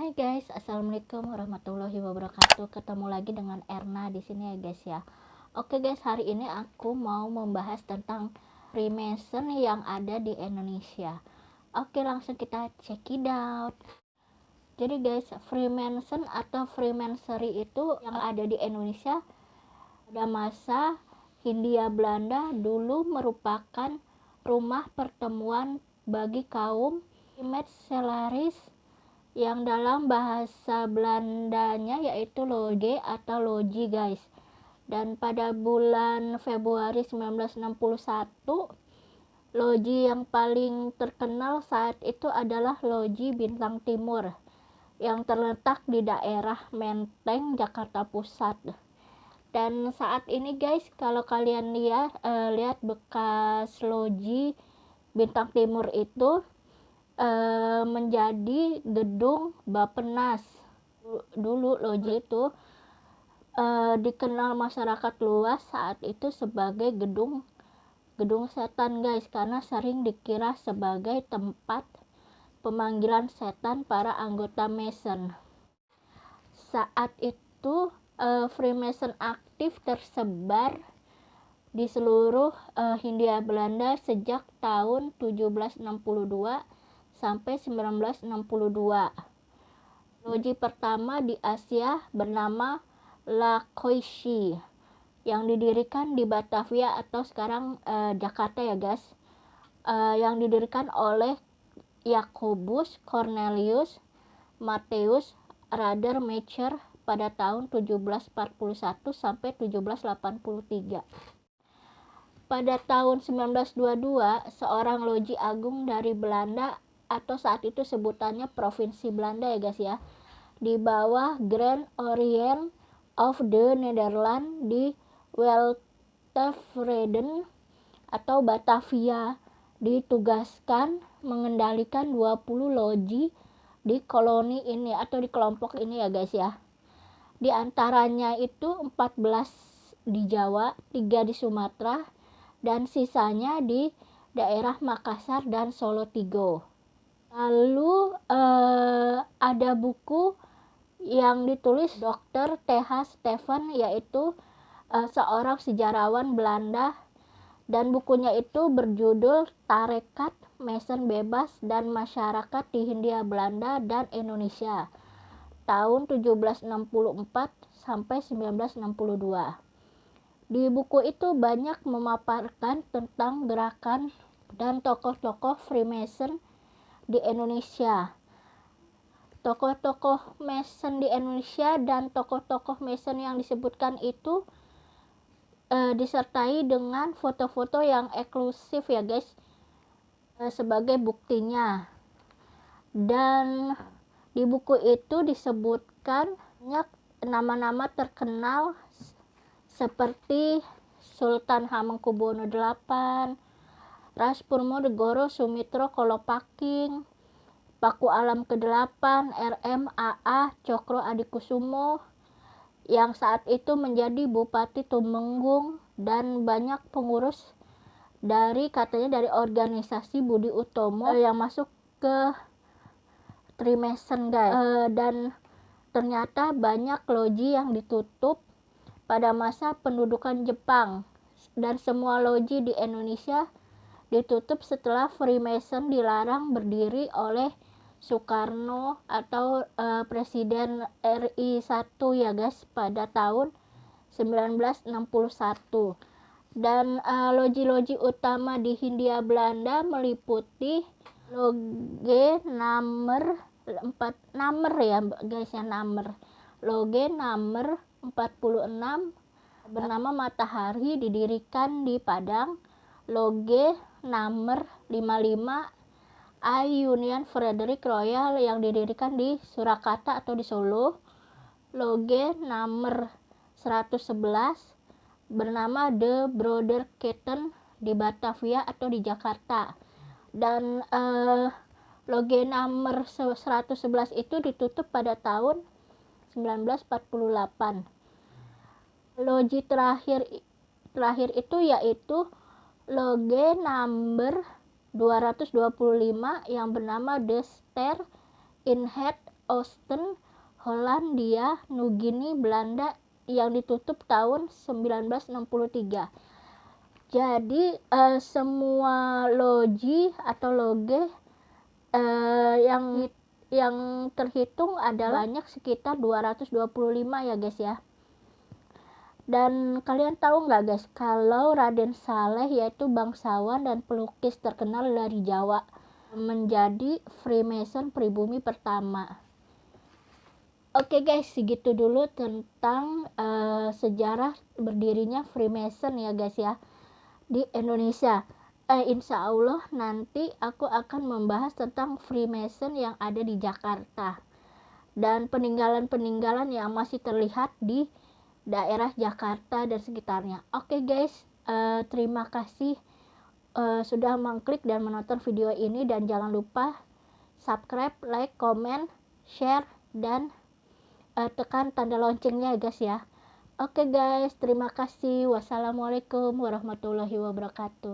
Hai guys, assalamualaikum warahmatullahi wabarakatuh. Ketemu lagi dengan Erna di sini ya guys ya. Oke guys, hari ini aku mau membahas tentang Freemason yang ada di Indonesia. Oke, langsung kita check it out. Jadi guys, Freemason atau Freemasonry itu yang ada di Indonesia pada masa Hindia Belanda dulu merupakan rumah pertemuan bagi kaum Imetselaris yang dalam bahasa Belandanya yaitu loge atau loji guys. Dan pada bulan Februari 1961, loji yang paling terkenal saat itu adalah Loji Bintang Timur yang terletak di daerah Menteng, Jakarta Pusat. Dan saat ini guys, kalau kalian lihat bekas Loji Bintang Timur itu menjadi gedung Bappenas. Dulu loji itu dikenal masyarakat luas saat itu sebagai gedung setan guys, karena sering dikira sebagai tempat pemanggilan setan para anggota Mason. Saat itu Freemason aktif tersebar di seluruh Hindia Belanda sejak tahun 1762 sampai 1962. Loji pertama di Asia bernama La Koishi yang didirikan di Batavia atau sekarang Jakarta ya guys, yang didirikan oleh Jacobus Cornelius Matheus Radermacher pada tahun 1741 sampai 1783. Pada tahun 1922, seorang loji agung dari Belanda atau saat itu sebutannya Provinsi Belanda ya guys ya, di bawah Grand Orient of the Netherlands di Weltevreden atau Batavia ditugaskan mengendalikan 20 loji di koloni ini atau di kelompok ini ya guys ya. Di antaranya itu 14 di Jawa, 3 di Sumatera, dan sisanya di daerah Makassar dan Solo Tigo. Lalu ada buku yang ditulis Dr. T.H. Stephen, yaitu seorang sejarawan Belanda, dan bukunya itu berjudul Tarekat Mason Bebas dan Masyarakat di Hindia Belanda dan Indonesia tahun 1764 sampai 1962. Di buku itu banyak memaparkan tentang gerakan dan tokoh-tokoh Freemason di Indonesia. Tokoh-tokoh Mason di Indonesia dan tokoh-tokoh Mason yang disebutkan itu disertai dengan foto-foto yang eksklusif ya guys, sebagai buktinya. Dan di buku itu disebutkan banyak nama-nama terkenal seperti Sultan Hamengkubuwono VIII, Ras Purwonegoro Sumitro Kolopaking, Paku Alam ke-8, RM AA Cokro Adikusumo yang saat itu menjadi Bupati Tumenggung, dan banyak pengurus katanya dari organisasi Budi Utomo yang masuk ke Freemason guys. Dan ternyata banyak loji yang ditutup pada masa pendudukan Jepang, dan semua loji di Indonesia ditutup setelah Freemason dilarang berdiri oleh Soekarno atau Presiden RI 1 ya guys pada tahun 1961. Dan loji-loji utama di Hindia Belanda meliputi Loge Namer 4 Namer ya guys ya, Namer. Loge Namer 46 bernama Matahari didirikan di Padang. Loge Namer 55 I Union Frederick Royal yang didirikan di Surakarta atau di Solo. Loge Namer 111 bernama The Brother Keaton di Batavia atau di Jakarta. Dan Loge Namer 111 itu ditutup pada tahun 1948. Loji terakhir itu yaitu Loge Number 225 yang bernama The Stair in Head Oosten, Hollandia, Nugini, Belanda yang ditutup tahun 1963. Jadi semua loji atau loge yang terhitung adalah banyak sekitar 225 ya guys ya. Dan kalian tahu nggak guys, kalau Raden Saleh yaitu bangsawan dan pelukis terkenal dari Jawa menjadi Freemason pribumi pertama. Oke guys, segitu dulu tentang sejarah berdirinya Freemason ya guys ya di Indonesia. Insya Allah nanti aku akan membahas tentang Freemason yang ada di Jakarta dan peninggalan-peninggalan yang masih terlihat di daerah Jakarta dan sekitarnya. Oke guys, terima kasih sudah mengklik dan menonton video ini, dan jangan lupa subscribe, like, comment, share, dan tekan tanda loncengnya guys ya. Oke guys, terima kasih. Wassalamualaikum warahmatullahi wabarakatuh.